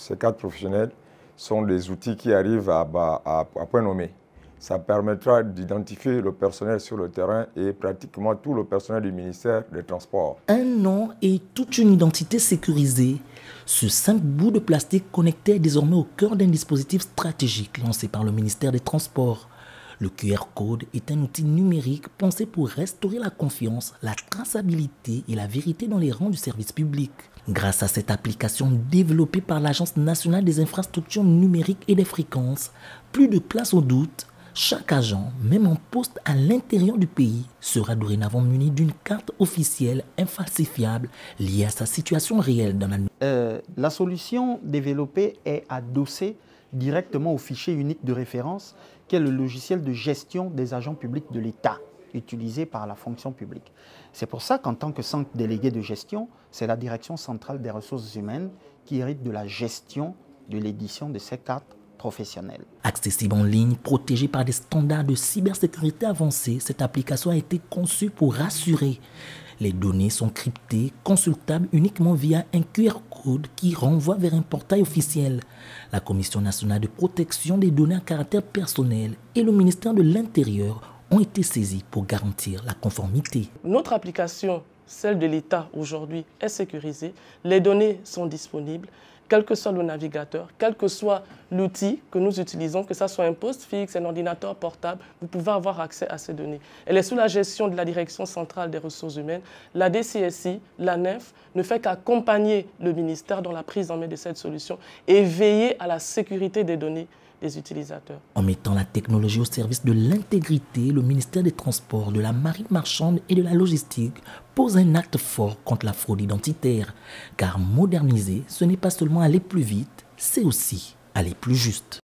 Ces cadres professionnels sont des outils qui arrivent à point nommé. Ça permettra d'identifier le personnel sur le terrain et pratiquement tout le personnel du ministère des Transports. Un nom et toute une identité sécurisée. Ce simple bout de plastique connecté est désormais au cœur d'un dispositif stratégique lancé par le ministère des Transports. Le QR code est un outil numérique pensé pour restaurer la confiance, la traçabilité et la vérité dans les rangs du service public. Grâce à cette application développée par l'Agence nationale des infrastructures numériques et des fréquences, plus de place au doute. Chaque agent, même en poste à l'intérieur du pays, sera dorénavant muni d'une carte officielle infalsifiable liée à sa situation réelle dans la solution développée est adossée directement au fichier unique de référence qui est le logiciel de gestion des agents publics de l'État utilisé par la fonction publique. C'est pour ça qu'en tant que centre délégué de gestion, c'est la Direction centrale des ressources humaines qui hérite de la gestion de l'édition de ces cartes professionnelles. Accessible en ligne, protégée par des standards de cybersécurité avancés, cette application a été conçue pour rassurer. Les données sont cryptées, consultables uniquement via un QR code qui renvoie vers un portail officiel. La Commission nationale de protection des données à caractère personnel et le ministère de l'Intérieur ont été saisis pour garantir la conformité. Notre application, celle de l'État aujourd'hui, est sécurisée. Les données sont disponibles, quel que soit le navigateur, quel que soit l'outil que nous utilisons, que ce soit un poste fixe, un ordinateur portable, vous pouvez avoir accès à ces données. Elle est sous la gestion de la Direction centrale des ressources humaines. La DCSI, la NEF, ne fait qu'accompagner le ministère dans la prise en main de cette solution et veiller à la sécurité des données des utilisateurs. En mettant la technologie au service de l'intégrité, le ministère des Transports, de la marine marchande et de la logistique pose un acte fort contre la fraude identitaire. Car moderniser, ce n'est pas seulement aller plus vite, c'est aussi aller plus juste.